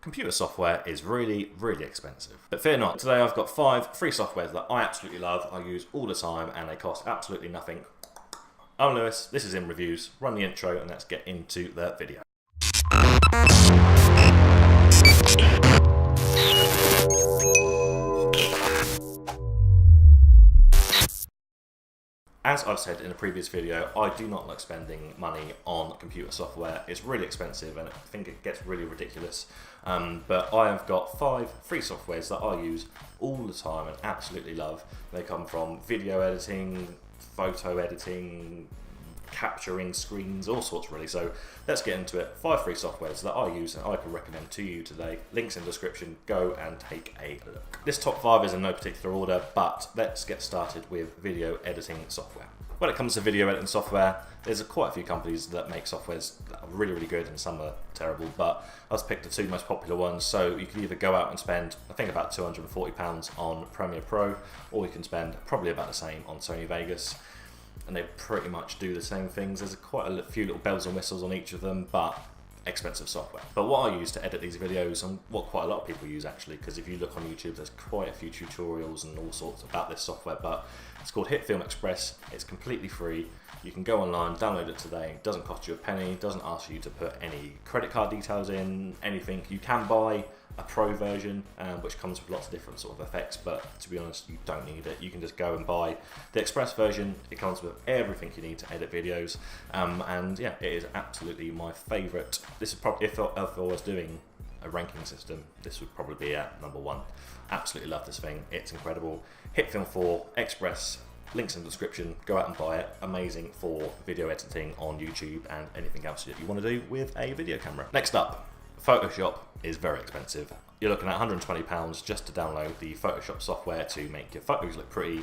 Computer software is really, really expensive. But fear not, today I've got 5 free softwares that I absolutely love, I use all the time, and they cost absolutely nothing. I'm Lewis, this is In Reviews, run the intro and let's get into the video. As I've said in a previous video, I do not like spending money on computer software. It's really expensive and I think it gets really ridiculous. But I have got 5 free softwares that I use all the time and absolutely love. They come from video editing, photo editing, capturing screens, all sorts really. So let's get into it. 5 free softwares that I use and I can recommend to you today. Links in the description, go and take a look. This top 5 is in no particular order, but let's get started with video editing software. When it comes to video editing software, there's quite a few companies that make softwares that are really, really good and some are terrible, but I've picked the 2 most popular ones. So you can either go out and spend, I think, about £240 on Premiere Pro, or you can spend probably about the same on Sony Vegas. And they pretty much do the same things. There's quite a few little bells and whistles on each of them, but expensive software. But what I use to edit these videos, and what quite a lot of people use actually, because if you look on YouTube, there's quite a few tutorials and all sorts about this software, but it's called HitFilm Express. It's completely free. You can go online, download it today. It doesn't cost you a penny, doesn't ask you to put any credit card details in, anything. You can buy a pro version, which comes with lots of different sort of effects, but to be honest, you don't need it. You can just go and buy the Express version. It comes with everything you need to edit videos, and yeah, it is absolutely my favorite. This is probably, if I was doing a ranking system, this would probably be at number 1. Absolutely love this thing. It's incredible. HitFilm 4 Express, links in the description. Go out and buy it. Amazing for video editing on YouTube and anything else that you want to do with a video camera. Next up, Photoshop is very expensive. You're looking at £120 just to download the Photoshop software to make your photos look pretty,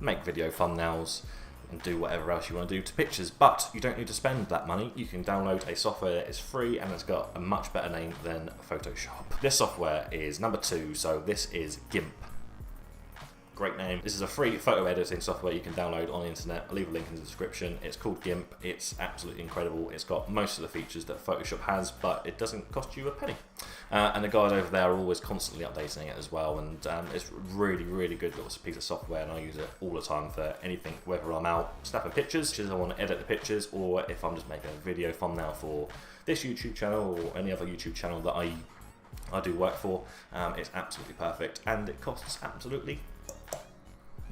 make video thumbnails, and do whatever else you want to do to pictures. But you don't need to spend that money. You can download a software that is free and it's got a much better name than Photoshop. This software is number 2, so this is GIMP. Great name. This is a free photo editing software you can download on the internet. I'll leave a link in the description. It's called GIMP. It's absolutely incredible. It's got most of the features that Photoshop has, but it doesn't cost you a penny. And the guys over there are always constantly updating it as well. And it's really, really good little piece of software, and I use it all the time for anything, whether I'm out snapping pictures, I want to edit the pictures, or if I'm just making a video thumbnail for this YouTube channel or any other YouTube channel that I do work for. It's absolutely perfect, and it costs absolutely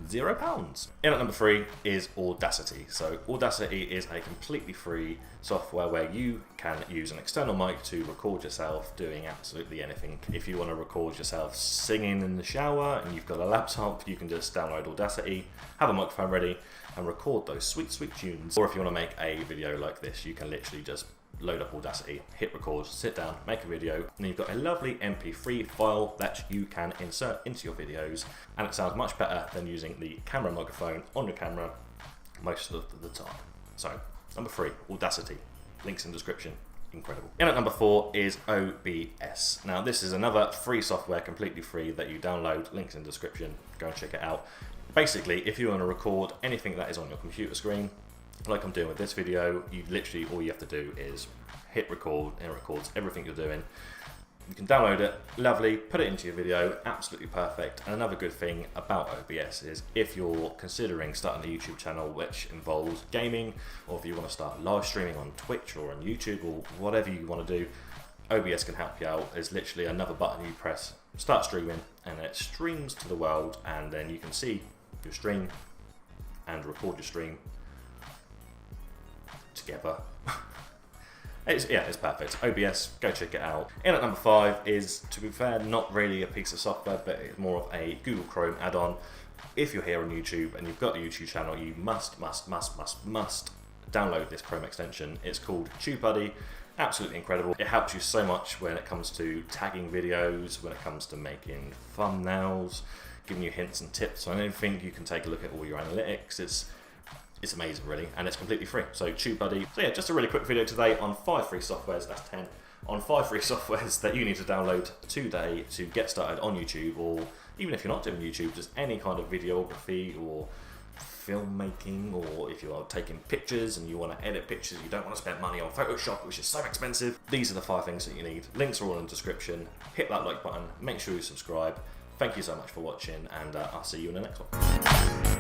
£0. In at number 3 is Audacity. So Audacity is a completely free software where you can use an external mic to record yourself doing absolutely anything. If you want to record yourself singing in the shower and you've got a laptop, you can just download Audacity, have a microphone ready, and record those sweet, sweet tunes. Or if you want to make a video like this, you can literally just load up Audacity, hit record, sit down, make a video, and then you've got a lovely MP3 file that you can insert into your videos, and it sounds much better than using the camera microphone on your camera most of the time. So, number 3, Audacity. Links in the description. Incredible. In at number 4 is OBS. Now, this is another free software, completely free, that you download. Links in the description. Go and check it out. Basically, if you want to record anything that is on your computer screen, like I'm doing with this video, you literally, all you have to do is hit record, and it records everything you're doing. You can download it, lovely, put it into your video, absolutely perfect. And another good thing about OBS is if you're considering starting a YouTube channel which involves gaming, or if you want to start live streaming on Twitch or on YouTube or whatever you want to do, OBS can help you out. There's literally another button you press, start streaming, and it streams to the world, and then you can see your stream and record your stream together. It's perfect. OBS, go check it out. In at number 5 is, to be fair, not really a piece of software, but it's more of a Google Chrome add-on. If you're here on YouTube and you've got a YouTube channel, you must download this Chrome extension. It's called TubeBuddy. Absolutely incredible. It helps you so much when it comes to tagging videos, when it comes to making thumbnails, giving you hints and tips on anything. You can take a look at all your analytics. It's amazing, really, and it's completely free. So TubeBuddy. So yeah, just a really quick video today on 5 free softwares, that's 10, on 5 free softwares that you need to download today to get started on YouTube, or even if you're not doing YouTube, just any kind of videography or filmmaking, or if you are taking pictures and you want to edit pictures, you don't want to spend money on Photoshop, which is so expensive. These are the 5 things that you need. Links are all in the description. Hit that like button, make sure you subscribe. Thank you so much for watching, and I'll see you in the next one.